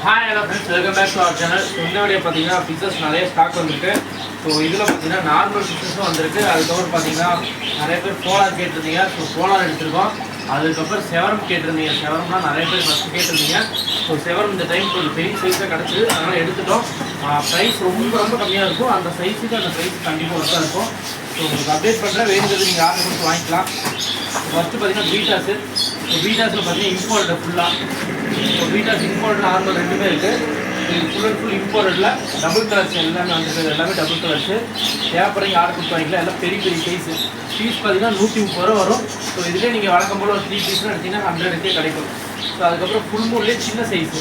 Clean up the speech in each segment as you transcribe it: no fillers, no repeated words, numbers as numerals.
Hi hello friends, welcome back to our channel. இந்த video பார்த்தீங்கன்னா fishes நிறைய stock வந்திருக்கு. ஸோ இதில் பார்த்தீங்கன்னா நார்மல் ஃபிஷஸும் வந்திருக்கு. அதுக்கப்புறம் பார்த்தீங்கன்னா நிறைய பேர் போலார் கேட்டிருந்தீங்க. ஸோ போலார் எடுத்திருக்கோம். அதுக்கப்புறம் செவரம் கேட்டிருந்தீங்க. செவரம்லாம் நிறைய பேர் ஃபஸ்ட்டு கேட்டிருந்தீங்க. ஸோ செவரம் இந்த டைம் கொஞ்சம் பெரிய சைஸாக கிடச்சிது, அதனால் எடுத்துட்டோம். ப்ரைஸ் ரொம்ப கம்மியாக இருக்கும். அந்த சைஸுக்கு அந்த ப்ரைஸ் கண்டிப்பாக ஒர்த்தாக இருக்கும். ஸோ உங்களுக்கு அப்டேட் பண்ணுறேன், வேணுங்கிறது நீங்கள் ஆர்டர் கொடுத்து வாங்கிக்கலாம். ஃபஸ்ட்டு பார்த்தீங்கன்னா பீட்டாஸு. ஸோ பீட்டாஸில் பார்த்தீங்கன்னா இம்போர்ட்டட் ஃபுல்லாக. ஸோ பீட்டாஸ் இம்போர்ட் நார்மல் ரெண்டுமே இருக்குது. இது ஃபுல் அண்ட் ஃபுல் இம்போர்ட்டடில் டபுள் கலர்ஸ் எல்லாமே வந்துருக்கு. எல்லாமே டபுள் கலர்ஸு தேவைப்படுறீங்க ஆர்டர் கொடுத்து வாங்கிக்கலாம். எல்லாம் பெரிய சைஸு. பீஸ் பார்த்தீங்கன்னா 130 ரூபா வரும். ஸோ இதிலே நீங்கள் வழக்கம் போல் ஒரு 3 பீஸ்லாம் எடுத்திங்கன்னா 100 கிடைக்கும். ஸோ அதுக்கப்புறம் ஃபுல் மூட்லேயே சின்ன சைஸு.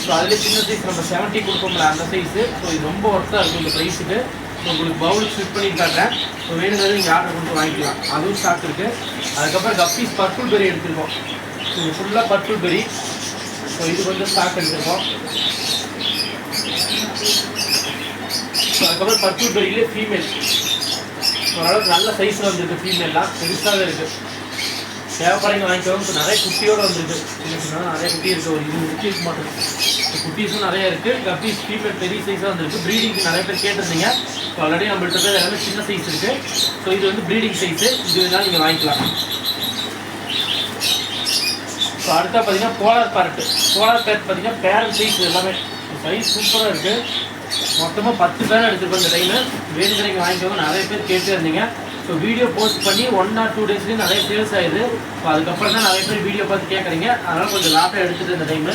ஸோ அதிலே சின்ன சைஸ் நம்ம 70 கொடுப்போம்ல அந்த சைஸு. ஸோ இது ரொம்ப ஒர்த்தாக இருக்கும் இந்த ப்ரைஸுக்கு. ஸோ உங்களுக்கு பவுல் ஃபிட் பண்ணி காட்டுறேன். ஸோ வேணுங்கிறது நீங்கள் ஆர்டர் கொடுத்து வாங்கிக்கலாம். அதுவும் ஸ்டாக் இருக்குது. அதுக்கப்புறம் கப்பீஸ் பர்பிள் பெரி எடுத்துருக்கோம். ஸோ ஃபுல்லாக பர்பிள் பெரி. ஸோ இது கொஞ்சம் ஸ்டாக் எடுத்துருக்கோம். ஸோ அதுக்கப்புறம் பர்பிள் பெரியிலே ஃபீமேல் ஓரளவுக்கு நல்ல சைஸில் வந்துருக்கு. ஃபீமேல்லாம் பெருசாகவே இருக்குது. தேவைப்படுறீங்க வாங்கிக்கோங்க. ஸோ நிறைய குட்டியோடு வந்துருக்கு. நிறைய குட்டி இருக்குது. ஒரு 20 குட்டி இருக்க மாட்டேன். குட்டீஸும் நிறைய இருக்குது. கப்பீஸ் ஃபீமேல் பெரிய சைஸாக வந்துருக்கு. ப்ரீடிங்க்கு நிறைய பேர் கேட்டிருந்தீங்க. ஸோ ஆல்ரெடி நம்மள்கிட்ட எல்லாமே சின்ன சைஸ் இருக்குது. ஸோ இது வந்து ப்ரீடிங் சைஸு. இது வேணாலும் நீங்கள் வாங்கிக்கலாம். ஸோ அடுத்தா பார்த்தீங்கன்னா போலார் பேரட். போலார் பேரட் பார்த்தீங்கன்னா பேரட் சைஸ் எல்லாமே சைஸ் சூப்பராக இருக்குது. மொத்தமாக 10 பேர் எடுத்துருக்கோம் இந்த டைமு. வேணுங்கிறீங்க வாங்கிக்கோங்க. நிறைய பேர் கேட்டே இருந்தீங்க. ஸோ வீடியோ போஸ்ட் பண்ணி 1 or 2 டேஸ்லேயும் நிறைய சேல்ஸ் ஆகிடுது. ஸோ அதுக்கப்புறம் தான் நிறைய பேர் வீடியோ பார்த்து கேட்குறீங்க. அதனால் கொஞ்சம் லாட்டாக எடுத்துகிட்டு இந்த டைமு.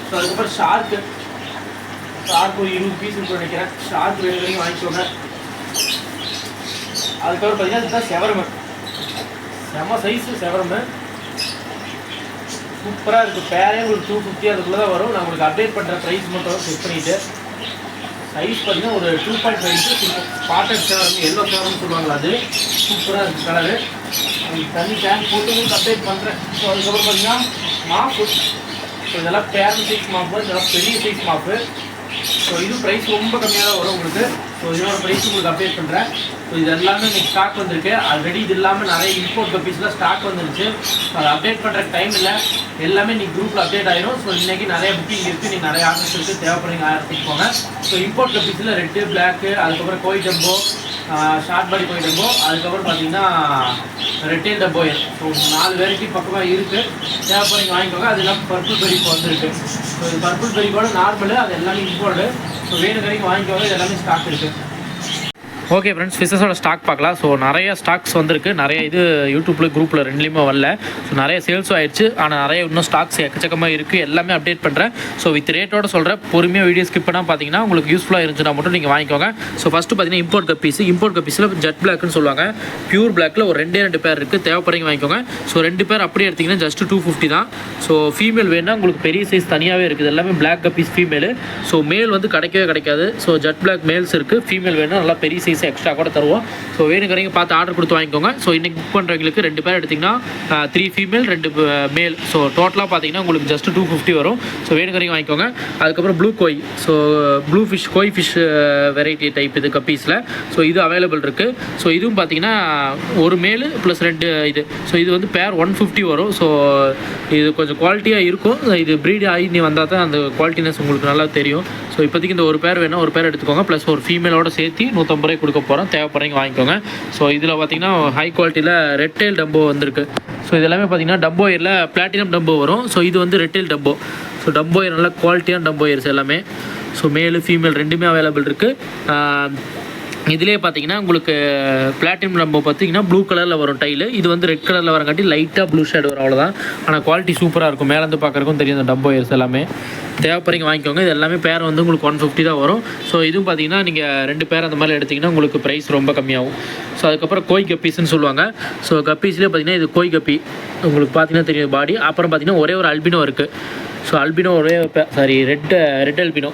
ஸோ அதுக்கப்புறம் ஷார்க்கு ஒரு 20 பீஸ் இருக்கும் நினைக்கிறேன். ஷார்க் வேணுங்கிறீங்க வாங்கிக்கோங்க. அதுக்கப்புறம் பார்த்தீங்கன்னா இதுதான் செவரமு. செம்ம சைஸு செவரமு சூப்பராக இருக்குது. பேரே ஒரு 250 அதுக்குள்ளே தான் வரும். நான் உங்களுக்கு அப்டேட் பண்ணுற ப்ரைஸ் மட்டும் செக் பண்ணிவிட்டு. சைஸ் பார்த்தீங்கன்னா ஒரு 2.5 ஸ்பாட்டட் செவரம், எல்லோ செவரம்னு சொல்லுவாங்களா, அது சூப்பராக இருக்குது கலரு. தண்ணி டேங்க் போட்டு உங்களுக்கு அப்டேட் பண்ணுறேன். ஸோ அதுக்கப்புறம் பார்த்தீங்கன்னா மாப்பு. ஸோ இதெல்லாம் பேரண்ட் சைஸ் மாப்பு, இதெல்லாம் பெரிய சைஸ் மாப்பு. ஸோ இது ப்ரைஸ் ரொம்ப கம்மியாக தான் வரும் உங்களுக்கு. ஸோ இதோட ப்ரைஸ் உங்களுக்கு அப்டேட் பண்ணுறேன். ஸோ இது எல்லாமே இன்றைக்கி ஸ்டாக் வந்திருக்கு. ஆல்ரெடி இது இல்லாமல் நிறைய இம்போர்ட் கப்பீஸ்லாம் ஸ்டாக் வந்துருச்சு. ஸோ அதை அப்டேட் பண்ணுறக்கு டைம் இல்லை. எல்லாமே இன்றைக்கி குரூப்பில் அப்டேட் ஆகிடும். ஸோ இன்றைக்கி நிறைய புக்கிங் இருக்குது. நீங்கள் நிறைய ஆர்டர்ஸ் இருக்குது. தேவைப்படுறீங்க ஆர்டர் போங்க. ஸோ இம்போர்ட் கப்பீஸில் ரெட்டு, பிளாக்கு, அதுக்கப்புறம் கோய் டம்போ, ஷார்ட் பாடி கோய் டம்போ, அதுக்கப்புறம் பார்த்தீங்கன்னா ரெட்டேல் டம்போயர். ஸோ 4 வெரைட்டி பக்கமாக இருக்குது. தேவைப்படுறீங்க வாங்கிக்கோங்க. அது இல்லாமல் பர்பிள் பெரி இப்போ வந்துருக்கு. ஸோ இது பர்பிள் பெரி கூட நார்மலு, அது எல்லாமே இம்போர்ட்டு. ஸோ வேணுங்கிறீங்க வாங்கிக்கோங்க. இது எல்லாமே ஸ்டாக் இருக்குது. ஓகே ஃப்ரெண்ட்ஸ், ஃபிஷஸோட ஸ்டாக் பார்க்கலாம். ஸோ நிறைய ஸ்டாக்ஸ் வந்திருக்கு. நிறைய இது யூடியூப்பில் குரூப்பில் ரெண்டுலேயுமே வரல. ஸோ நிறைய சேல்ஸும் ஆயிடுச்சு. ஆனால் நிறைய இன்னும் ஸ்டாக்ஸ் எக்கச்சக்கமாக இருக்குது. எல்லாமே அப்டேட் பண்ணுறேன். ஸோ வித் ரேட்டோட சொல்கிறேன். பொறுமையாக வீடியோ ஸ்கிப் பண்ணால் பார்த்தீங்கன்னா உங்களுக்கு யூஸ்ஃபுல்லாக இருந்துச்சுன்னா மட்டும் நீங்கள் வாங்கிக்கோங்க. ஸோ ஃபஸ்ட்டு பார்த்தீங்கன்னா இம்போர்ட் கப்பீஸ். இம்போர்ட் கப்பீஸில் ஜெட் பிளாக்னு சொல்லுவாங்க. பியூர் பிளாக்கில் ஒரு 2 பேர் இருக்குது. தேவைப்படுறீங்க வாங்கிக்கோங்க. ஸோ 2 பேர் அப்படியே எடுத்திங்கன்னா ஜஸ்ட் 250 தான். ஸோ ஃபீமேல் வேணுன்னா உங்களுக்கு பெரிய சைஸ் தனியாகவே இருக்குது. எல்லாமே black guppies female. So male வந்து கிடைக்காது. ஸோ ஜெட் பிளாக் மேல்ஸ் இருக்குது. ஃபீமேல் வேணுன்னா நல்லா பெரிய சைஸ் எக்ஸ்ட்ரா கூட தருவோம். ஸோ வேணுங்கிறீங்க பார்த்து ஆர்டர் கொடுத்து வாங்கிக்கோங்க. ஸோ இன்றைக்கி புக் பண்ணுறவங்களுக்கு 2 பேர் எடுத்திங்கன்னா 3 ஃபீமேல் 2 மேல். ஸோ டோட்டலாக பார்த்தீங்கன்னா உங்களுக்கு ஜஸ்ட் 250 வரும். ஸோ வேணுங்கிறீங்க வாங்கிக்கோங்க. அதுக்கப்புறம் ப்ளூ கோய். ஸோ ப்ளூ ஃபிஷ், கோய் ஃபிஷ் வெரைட்டி டைப் இது கப்பீஸில். ஸோ இது அவைலபிள் இருக்குது. ஸோ இதுவும் பார்த்தீங்கன்னா ஒரு மேலு ப்ளஸ் 2 இது. ஸோ இது வந்து பேர் 150 வரும். ஸோ இது கொஞ்சம் குவாலிட்டியாக இருக்கும். இது ப்ரீட் ஆகி நீ வந்தால் தான் அந்த குவாலிட்டினஸ் உங்களுக்கு நல்லா தெரியும். ஸோ இப்போதைக்கு இந்த ஒரு பேர் வேணும், ஒரு பேர் எடுத்துக்கோங்க. ப்ளஸ் ஒரு ஃபீமேலோட சேர்த்து 150 ரூபாய் கொடுக்க போகிறோம். தேவைப்படுறீங்க வாங்கிக்கோங்க. ஸோ இதில் பார்த்தீங்கன்னா ஹை குவாலிட்டியில் ரெட் டெயில் டம்போ வந்திருக்கு. ஸோ இது எல்லாமே பார்த்தீங்கன்னா டம்போயரில் பிளாட்டினம் டம்போ வரும். ஸோ இது வந்து ரெட் டெயில் டம்போ. ஸோ டம்போயர் நல்லா குவாலிட்டியான டம்போயர்ஸ் எல்லாமே. ஸோ மேலு ஃபீமேல் ரெண்டுமே அவைலபிள் இருக்குது. இதிலே பார்த்தீங்கன்னா உங்களுக்கு பிளாட்டினம் டம்போ பார்த்தீங்கன்னா ப்ளூ கலரில் வரும் டைலு. இது வந்து ரெட் கலரில் வரங்காட்டி லைட்டாக ப்ளூ ஷேட் வரும், அவ்வளோதான். ஆனால் குவாலிட்டி சூப்பராக இருக்கும். மேலேருந்து பார்க்குறக்கும் தெரியும் இந்த டம்போயர்ஸ் எல்லாமே. தேவைப்படுறீங்க வாங்கிக்கோங்க. இது எல்லாமே பேர் வந்து உங்களுக்கு 150 தான் வரும். ஸோ இதுவும் பார்த்தீங்கன்னா நீங்கள் 2 பேர் அந்த மாதிரி எடுத்திங்கன்னா உங்களுக்கு ப்ரைஸ் ரொம்ப கம்மியாகும். ஸோ அதுக்கப்புறம் கோய் கப்பீஸ்ன்னு சொல்லுவாங்க. ஸோ கப்பீஸ்லேயே பார்த்தீங்கன்னா இது கோய் கப்பி உங்களுக்கு பார்த்தீங்கன்னா தெரியும் பாடி. அப்புறம் பார்த்தீங்கன்னா ஒரே ஒரு அல்பினோ இருக்குது. So albino red albino.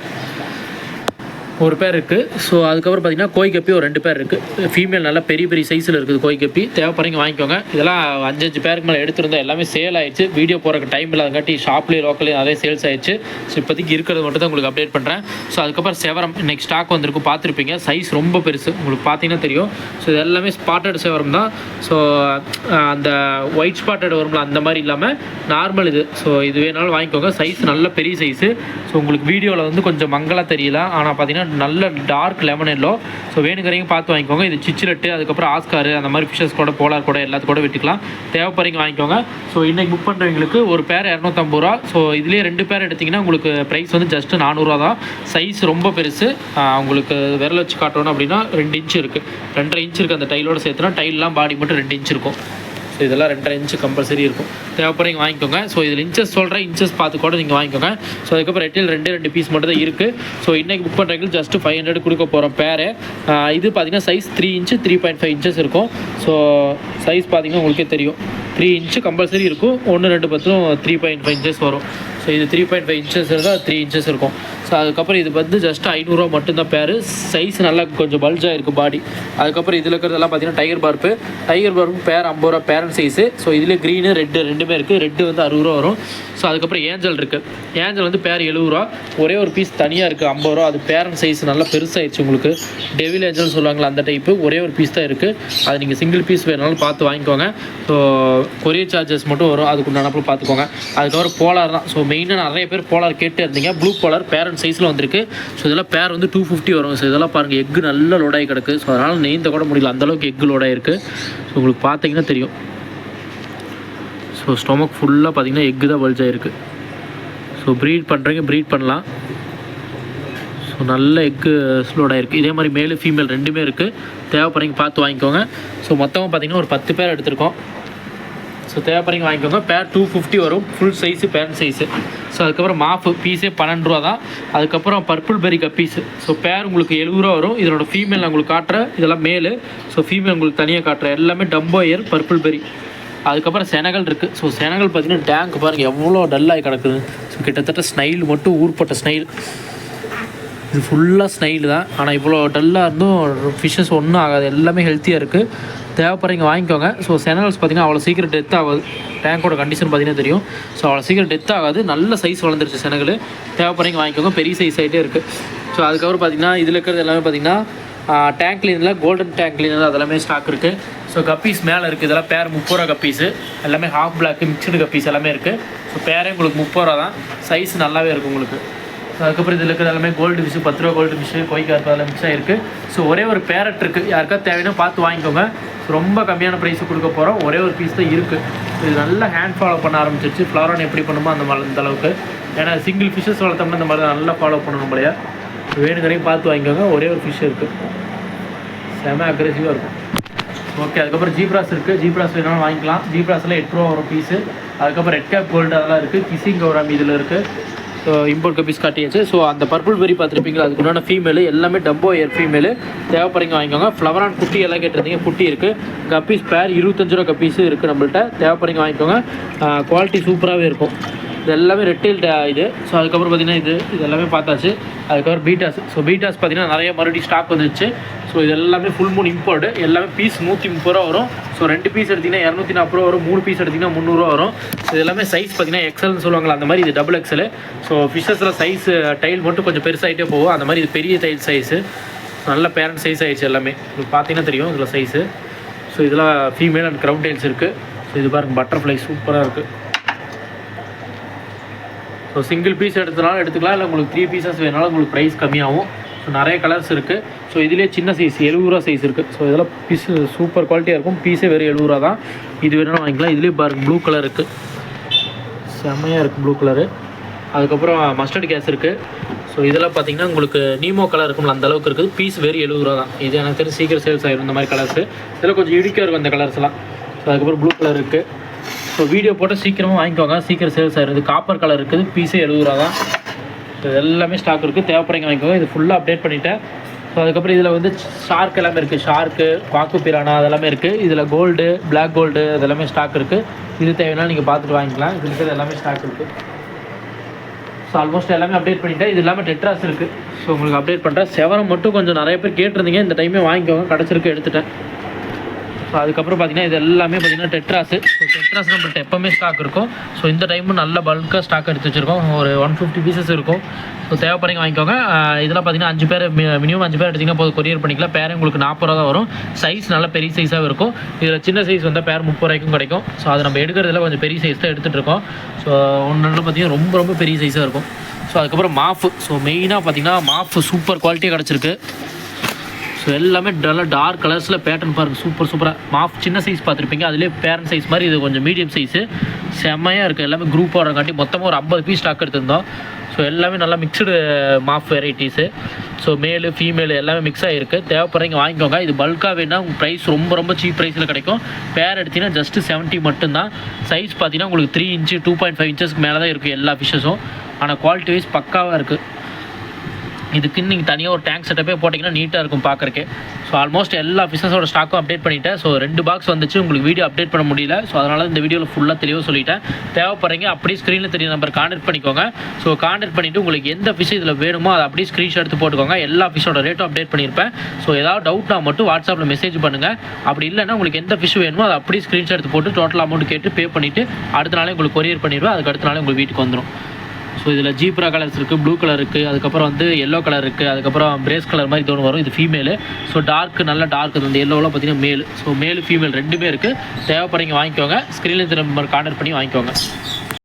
ஒரு பேர் இருக்குது. ஸோ அதுக்கப்புறம் பார்த்தீங்கன்னா கோய் கப்பி ஒரு 2 பேர் இருக்குது. ஃபீமேல் நல்லா பெரிய பெரிய சைஸில் இருக்குது கோய் கப்பி. தேவைப்படுறீங்க வாங்கிக்கோங்க. இதெல்லாம் 5 பேருக்கு மேலே எடுத்துருந்தோம். எல்லாமே சேல் ஆயிடுச்சு. வீடியோ போகிறக்கு டைம் இல்லாதங்காட்டி ஷாப்லேயே லோக்கல்லேயே அதே சேல்ஸ் ஆயிடுச்சு. ஸோ இப்போதைக்கு இருக்கிறது மட்டும் தான் உங்களுக்கு அப்டேட் பண்ணுறேன். ஸோ அதுக்கப்புறம் செவரம் இன்றைக்கி ஸ்டாக் வந்திருக்கும், பார்த்துருப்பீங்க. சைஸ் ரொம்ப பெருசு, உங்களுக்கு பார்த்தீங்கன்னா தெரியும். ஸோ இது எல்லாமே ஸ்பாட்டட் செவரம் தான். ஸோ அந்த ஒயிட் ஸ்பாட்டட் வரும்ல அந்த மாதிரி இல்லாமல் நார்மல் இது. ஸோ இது வேணாலும் வாங்கிக்கோங்க. சைஸ் நல்ல பெரிய சைஸு. ஸோ உங்களுக்கு வீடியோவில் வந்து கொஞ்சம் மங்கலாக தெரியல, ஆனால் பார்த்தீங்கன்னா நல்ல டார்க் லெமன் எல்லோ. ஸோ வேணுங்கிறீங்க பார்த்து வாங்கிக்கோங்க. இது சிச்சிலட்டு, அதுக்கப்புறம் ஆஸ்காரு, அந்த மாதிரி ஃபிஷஸ் கூட போலார் கூட எல்லாத்து கூட விட்டுக்கலாம். தேவைப்படுறீங்க வாங்கிக்கோங்க. ஸோ இன்றைக்கி புக் பண்ணுறவங்களுக்கு ஒரு பேர் 250 ரூபா. ஸோ இதுலேயே 2 பேர் எடுத்திங்கன்னா உங்களுக்கு ப்ரைஸ் வந்து ஜஸ்ட்டு 400 ரூபா தான். சைஸ் ரொம்ப பெருசு. உங்களுக்கு விரல் வச்சு காட்டணும் அப்படின்னா 2 இன்ச் இருக்குது, 2.5 இன்ச் இருக்குது. அந்த டைலோடு சேர்த்துனா டைல்லாம் பாடி மட்டும் 2 இன்ச் இருக்கும். ஸோ இதெல்லாம் 2.5 இன்ச் கம்பல்சரி இருக்கும். தேவைப்படுறீங்க வாங்கிக்கோங்க. ஸோ இதில் இன்ச்சஸ் சொல்கிறேன், இன்ச்சஸ் பார்த்து கூட நீங்கள் வாங்கிக்கோங்க. ஸோ அதுக்கப்புறம் ரெட்டில் 2 பீஸ் மட்டும் தான் இருக்குது. ஸோ இன்றைக்கி புக் பண்ணுறவங்களுக்கு ஜஸ்ட்டு 500 கொடுக்க போகிறோம் பேர். இது பார்த்திங்கன்னா சைஸ் 3 இன்ச்சு 3.5 இன்ச்சஸ் இருக்கும். ஸோ சைஸ் பார்த்திங்கன்னா உங்களுக்கே தெரியும், 3 இன்ச்சு கம்பல்சரி இருக்கும். 1 2 பத்தும் 3.5 இன்ச்சஸ் வரும். ஸோ இது 3.5 இன்ச்சஸ் இருந்தால் 3 இன்ச்சஸ் இருக்கும். ஸோ அதுக்கப்புறம் இது வந்து ஜஸ்ட் 500 ரூபா மட்டும்தான் பேர். சைஸ் நல்லா கொஞ்சம் பல்ஜாக இருக்குது பாடி. அதுக்கப்புறம் இதில் இருக்கிறதெல்லாம் பார்த்தீங்கன்னா டைகர் பார்ப்பு பேர் 50 ரூபா பேரண்ட் சைஸு. ஸோ இதில் க்ரீனு ரெட்டு 2மே இருக்குது. ரெட்டு வந்து 60 ரூபா வரும். ஸோ அதுக்கப்புறம் ஏஞ்சல் இருக்குது. ஏஞ்சல் வந்து பேர் 70 ரூபா. ஒரே ஒரு பீஸ் தனியாக இருக்குது 50 ரூபா. அது பேரண்ட் சைஸ் நல்லா பெருசாகிடுச்சு உங்களுக்கு. டெவில் ஏஞ்சல் சொல்லுவாங்களா அந்த டைப்பு. ஒரே ஒரு பீஸ் தான் இருக்குது. அது நீங்கள் சிங்கிள் பீஸ் வேணாலும் பார்த்து வாங்கிக்கோங்க. ஸோ கொரியர் சார்ஜஸ் மட்டும் வரும், அதுக்குண்டான பார்த்துக்கோங்க. அதுக்கப்புறம் போலார் தான். ஸோ மெயினாக நிறைய பேர் போலார் கேட்டு இருந்தீங்க. ப்ளூ போலார் பேரண்ட் சைஸில் வந்திருக்கு. ஸோ இதெல்லாம் பேர் வந்து 250 வரும். ஸோ இதெல்லாம் பாருங்கள், எக்கு நல்ல லோடாகி கிடக்கு. ஸோ அதனால் நெய்ந்த கூட முடியல, அந்தளவுக்கு எக்கு லோடாக இருக்குது. ஸோ உங்களுக்கு பார்த்தீங்கன்னா தெரியும். ஸோ ஸ்டொமக் ஃபுல்லாக பார்த்தீங்கன்னா எக்கு தான் பல்ஜ் ஆகிருக்கு. ஸோ ப்ரீட் பண்ணுறீங்க ப்ரீட் பண்ணலாம். ஸோ நல்ல எக்கு ஸ்லோடாக இருக்குது. இதே மாதிரி மேலு ஃபீமேல் 2மே இருக்குது. தேவைப்படுறீங்க பார்த்து வாங்கிக்கோங்க. ஸோ மொத்தமாக பார்த்தீங்கன்னா ஒரு 10 பேர் எடுத்திருக்கோம். ஸோ தேவைப்படுறீங்க வாங்கிக்கோங்க. பேர் 250 வரும், full size parent size. So அதுக்கப்புறம் மாஃபு பீஸே 12 ரூபா தான். அதுக்கப்புறம் பர்பிள் பெரி கப்பீஸு. ஸோ பேர் உங்களுக்கு 70 ரூபா வரும். இதனோட ஃபீமேல் நான் உங்களுக்கு காட்டுறேன், இதெல்லாம் மேலு. ஸோ ஃபீமேல் உங்களுக்கு தனியாக காட்டுறேன். எல்லாமே டம்போ இயர் பர்பிள் பெரி. அதுக்கப்புறம் செனகல் இருக்குது. ஸோ செனகல் பார்த்தீங்கன்னா டேங்க் பாருங்கள் எவ்வளோ டல்லாகி கிடக்குது. ஸோ கிட்டத்தட்ட ஸ்னைல் மட்டும் ஊர்பட்ட ஸ்னைல். இது ஃபுல்லாக ஸ்னைல் தான். ஆனால் இவ்வளோ டல்லாக இருந்தும் ஃபிஷ்ஷஸ் ஒன்றும் ஆகாது, எல்லாமே ஹெல்த்தியாக இருக்குது. தேவைப்படுறீங்க வாங்கிக்கோங்க. ஸோ செனகல்ஸ் பார்த்திங்கன்னா அவ்வளோ சீக்கிரம் டெத் ஆகாது. டேங்கோட கண்டிஷன் பார்த்திங்கன்னா தெரியும். ஸோ அவ்வளோ சீக்கிரம் டெத் ஆகாது, நல்ல சைஸ் வளர்ந்துருச்சு செனகல். தேவைப்படுறீங்க வாங்கிக்கோங்க. பெரிய சைஸ் ஆகிட்டே இருக்குது. ஸோ அதுக்கப்புறம் பார்த்திங்கன்னா இதில் இருக்கிறது எல்லாமே பார்த்திங்கன்னா டேங்க் கிளீனில் கோல்டன் டேங்க் கிளீனர் அதெல்லாமே ஸ்டாக் இருக்குது. ஸோ கப்பீஸ் மேலே இருக்குது. இதெல்லாம் பேர் 30 ரூபா கப்பீஸு. எல்லாமே ஹாஃப் பிளாக் மிக்சடு கப்பீஸ் எல்லாமே இருக்குது. ஸோ பேரே உங்களுக்கு 30 ரூபா தான். சைஸ் நல்லாவே இருக்குது உங்களுக்கு. அதுக்கப்புறம் இதில் இருக்கிறது எல்லாமே கோல்டு ஃபிஷ்ஷு 10 ரூபா கோல்டு ஃபிஷ்ஷு கொய்கார்ப்பு அதெல்லாம் மிக்ஸ் ஆகிருக்கு. ஸோ ஒரே ஒரு பேரட் இருக்குது. யாருக்கா தேவைன்னா பார்த்து வாங்கிக்கோங்க. ரொம்ப கம்மியான ப்ரைஸு கொடுக்க போகிறோம். ஒரே ஒரு பீஸ் தான் இருக்குது. இது நல்லா ஹேண்ட் ஃபாலோ பண்ண ஆரம்பிச்சிருச்சு. ஃப்ளவரான் எப்படி பண்ணுமோ அந்த மாதிரி அந்த அளவுக்கு. ஏன்னா சிங்கிள் ஃபிஷ்ஷஸ் வளர்த்தோம்னா இந்த மாதிரி தான் நல்லா ஃபாலோ பண்ணணும் போலையா. வேணுங்கிறதையும் பார்த்து வாங்கிக்கோங்க. ஒரே ஒரு ஃபிஷ் இருக்குது, செம அக்ரெசிவாக இருக்கும். ஓகே, அதுக்கப்புறம் ஜீப்ராஸ் இருக்குது. ஜீப்ராஸ் வேணாலும் வாங்கிக்கலாம். ஜீப்ராஸில் 8 ரூபா வரும் பீஸு. அதுக்கப்புறம் ரெட் கேப் கோல்டு அதெல்லாம் இருக்குது. கிசிங் கௌராமி இதில் இருக்குது. ஸோ இம்போர்ட் கப்பீஸ் காட்டியாச்சு. ஸோ அந்த பர்பிள் பெரி பார்த்துருப்பீங்களா, அதுக்கு உண்டான ஃபீமேலு எல்லாமே டம்போ ஏர் ஃபீமேலு. தேவைப்படுறீங்க வாங்கிக்கோங்க. ஃப்ளவரான் குட்டி எல்லாம் கேட்டிருந்தீங்க, குட்டி இருக்குது. கப்பீஸ் பேர் 25 ரூபா கப்பீஸு இருக்குது நம்மள்ட்ட. தேவைப்படுறீங்க வாங்கிக்கோங்க. குவாலிட்டி சூப்பராகவே இருக்கும். இது எல்லாமே ரெட்டில் இது. ஸோ அதுக்கப்புறம் பார்த்திங்கன்னா இது எல்லாமே பார்த்தாச்சு. அதுக்கப்புறம் பீட்டாஸ். ஸோ பீட்டாஸ் பார்த்திங்கன்னா நிறைய மறுபடியும் ஸ்டாக் வந்துச்சு. ஸோ இது எல்லாமே ஃபுல் மூன் இம்போர்ட்டு. எல்லாமே பீஸ் 130 ரூபா வரும். ஸோ 2 பீஸ் எடுத்திங்கன்னா 240 ரூபா வரும். 3 பீஸ் எடுத்திங்கன்னா 300 ரூபா வரும். இது எல்லாமே சைஸ் பார்த்திங்கன்னா எக்ஸல்னு சொல்லுவாங்களா அந்த மாதிரி. இது டபுள் எக்ஸல். ஸோ ஃபிஷ்ஷஸில் சைஸ் டைல் மட்டும் கொஞ்சம் பெருசாகிட்டே போகும். அந்த மாதிரி இது பெரிய டைல் சைஸு. நல்ல பேரண்ட் சைஸ் ஆகிடுச்சு எல்லாமே. இது பார்த்தீங்கன்னா தெரியும் இதில் சைஸு. ஸோ இதெல்லாம் ஃபீமேல் அண்ட் க்ரௌண்ட் டைல்ஸ் இருக்குது. ஸோ இது பாருங்கள் பட்டர்ஃப்ளை சூப்பராக இருக்குது. ஸோ சிங்கிள் பீஸ் எடுத்தனாலும் எடுத்துக்கலாம், இல்லை உங்களுக்கு 3 பீசஸ் வேணாலும் உங்களுக்கு ப்ரைஸ் கம்மியாகும். ஸோ நிறைய கலர்ஸ் இருக்குது. ஸோ இதிலே சின்ன சைஸ் 70 ரூபா சைஸ் இருக்குது. ஸோ இதெல்லாம் பீஸ் சூப்பர் குவாலிட்டியாக இருக்கும். பீஸே வெறும் 70 ரூபா தான். இது வேணாலும் வாங்கிக்கலாம். இதுலேயே பாருங்கள் ப்ளூ கலர் இருக்குது, செம்மையாக இருக்குது ப்ளூ கலரு. அதுக்கப்புறம் மஸ்டர்ட் கேஸ் இருக்குது. ஸோ இதெல்லாம் பார்த்தீங்கன்னா உங்களுக்கு நீமோ கலர் இருக்கும்ல அந்த அளவுக்கு இருக்குது. பீஸ் வெறும் 70 ரூபா தான். இது எனக்கு தெரிஞ்சு சீக்கிரம் சேல்ஸ் ஆகிடும் இந்த மாதிரி கலர்ஸு. இதெல்லாம் கொஞ்சம் இடிக்காக இருக்கும் அந்த கலர்ஸ்லாம். ஸோ அதுக்கப்புறம் ப்ளூ கலர் இருக்குது. ஸோ வீடியோ போட்டு சீக்கிரமாக வாங்கிக்கோங்க, சீக்கிரம் சேல்ஸ் ஆகிடுது. காப்பர் கலர் இருக்குது, பீஸே 70 ரூபா தான். ஸோ எல்லாமே ஸ்டாக் இருக்குது. தேவைப்படுறீங்க வாங்கிக்கோங்க. இது ஃபுல்லாக அப்டேட் பண்ணிவிட்டேன். ஸோ அதுக்கப்புறம் இதில் வந்து ஷார்க் எல்லாமே இருக்குது. ஷார்க்கு, பாக்கு பிரானா அதெல்லாமே இருக்குது. இதில் கோல்டு, பிளாக் கோல்டு அதெல்லாமே ஸ்டாக் இருக்குது. இது தேவைன்னா நீங்கள் பார்த்துட்டு வாங்கிக்கலாம். இது இருக்கிறது எல்லாமே ஸ்டாக் இருக்குது. ஸோ ஆல்மோஸ்ட் எல்லாமே அப்டேட் பண்ணிவிட்டேன். இது இல்லாமல் டெட்ராஸ் இருக்குது. ஸோ உங்களுக்கு அப்டேட் பண்ணுறேன். செவரம் மட்டும் கொஞ்சம் நிறைய பேர் கேட்டிருந்தீங்க, இந்த டைமே வாங்கிக்கோங்க, கிடச்சிருக்கு, எடுத்துட்டேன். ஸோ அதுக்கப்புறம் பார்த்தீங்கன்னா இது எல்லாமே பார்த்தீங்கன்னா டெட்ராஸு. ஸோ டெட்ராஸ் நம்மள்ட்ட எப்போவுமே ஸ்டாக் இருக்கும். ஸோ இந்த டைமும் நல்ல பல்காக ஸ்டாக் எடுத்து வச்சுருக்கோம். ஒரு 150 பீசஸ் இருக்கும். ஸோ தேவைப்படுறீங்க வாங்கிக்கோங்க. இதெல்லாம் பார்த்தீங்கன்னா 5 பேர் மினிமம் 5 பேர் எடுத்திங்கன்னா போது கொரியர் பண்ணிக்கலாம். பேர் உங்களுக்கு 40 ரூபா தான் வரும். சைஸ் நல்ல பெரிய சைஸாக இருக்கும். இதில் சின்ன சைஸ் வந்தால் பேர் 30 ரூபாய்க்கும் கிடைக்கும். ஸோ அது நம்ம எடுக்கிறதுல கொஞ்சம் பெரிய சைஸ் தான் எடுத்துகிட்டு இருக்கோம். ஸோ ஒன்று பார்த்தீங்கன்னா ரொம்ப ரொம்ப பெரிய சைஸாக இருக்கும். ஸோ அதுக்கப்புறம் மாஃபு. ஸோ மெயினாக பார்த்தீங்கன்னா மாஃபு சூப்பர் குவாலிட்டியாக கிடச்சிருக்கு. ஸோ எல்லாமே நல்லா டார்க் கலர்ஸில் பேட்டர்ன் பாருங்கள், சூப்பராக. மாஃப் சின்ன சைஸ் பார்த்துருப்பீங்க, அதிலே பேரண்ட் சைஸ் மாதிரி இது கொஞ்சம் மீடியம் சைஸு, செம்மையாக இருக்குது. எல்லாமே குரூப் ஆர்டர்காட்டி மொத்தமாக ஒரு 50 பீஸ் ஸ்டாக் எடுத்திருந்தோம். ஸோ எல்லாமே நல்லா மிக்சடு மாஃப் வெரைட்டிஸு. ஸோ மேலு ஃபீமேலு எல்லாமே மிக்ஸ் ஆகிருக்கு. தேவைப்படுறீங்க வாங்கிக்கோங்க. இது பல்காக வேணால் உங்கள் ப்ரைஸ் ரொம்ப சீப் ப்ரைஸில் கிடைக்கும். பேர் எடுத்திங்கன்னா ஜஸ்ட்டு 70 மட்டும்தான். சைஸ் பார்த்தீங்கன்னா உங்களுக்கு 3 இன்ச்சு 2.5 இன்ச்சஸ்க்கு மேலே தான் இருக்குது எல்லா ஃபிஷ்ஷஸும். ஆனால் குவாலிட்டி வைஸ் பக்காவாக இருக்குது. இதுக்குன்னு நீங்கள் தனியாக ஒரு டேங்க் செட்டப்பே போட்டிங்கன்னா நீட்டாக இருக்கும் பார்க்குறக்கே. ஸோ ஆல்மோஸ்ட் எல்லா ஃபிஷஸோட ஸ்டாக்கும் அப்டேட் பண்ணிவிட்டேன். ஸோ 2 பாக்ஸ் வந்துச்சு, உங்களுக்கு வீடியோ அப்டேட் பண்ண முடியல. ஸோ அதனால் இந்த வீடியோவில் ஃபுல்லாக தெளிவாக சொல்லிட்டேன். தேவைப்படுறீங்க அப்படியே ஸ்க்ரீனில் தெரிய நம்பர் கான்டெக்ட் பண்ணிக்கோங்க. ஸோ கான்டெக்ட் பண்ணிவிட்டு உங்களுக்கு எந்த ஃபிஷ் இதில் வேணுமோ அதை அப்படியே ஸ்க்ரீன்ஷாட் எடுத்து போட்டுக்கோங்க. எல்லா ஃபிஷ்ஷோட ரேட்டும் அப்டேட் பண்ணியிருப்பேன். ஸோ ஏதாவது டவுட்னா மட்டும் வாட்ஸ்அப்பில் மெசேஜ் பண்ணுங்கள். அப்படி இல்லைன்னா உங்களுக்கு எந்த ஃபிஷ் வேணுமோ அதை அப்படியே ஸ்க்ரீன்ஷாட் எடுத்து போட்டு டோட்டல் அமௌண்ட் கேட்டு பே பண்ணிவிட்டு அடுத்த நாளே உங்களுக்கு கொரியர் பண்ணிடுவேன். அதுக்கு அடுத்த நாளே உங்களுக்கு வீட்டுக்கு வந்துடும். ஸோ இதில் ஜீப்ரா கலர்ஸ் இருக்குது, ப்ளூ கலர் இருக்குது, அதுக்கப்புறம் வந்து எல்லோ கலர் இருக்குது, அதுக்கப்புறம் பிரேஸ் கலர் மாதிரி தோணு வரும். இது ஃபீமேலு. ஸோ நல்ல டார்க் இந்த எல்லோவில் பார்த்தீங்கன்னா மேலு. ஸோ மேலு ஃபீமேல் ரெண்டுமே இருக்குது. தேவைப்படுறீங்க வாங்கிக்கோங்க. ஸ்க்ரீனில் நம்பர் கான்டெக்ட் பண்ணி வாங்கிக்கோங்க.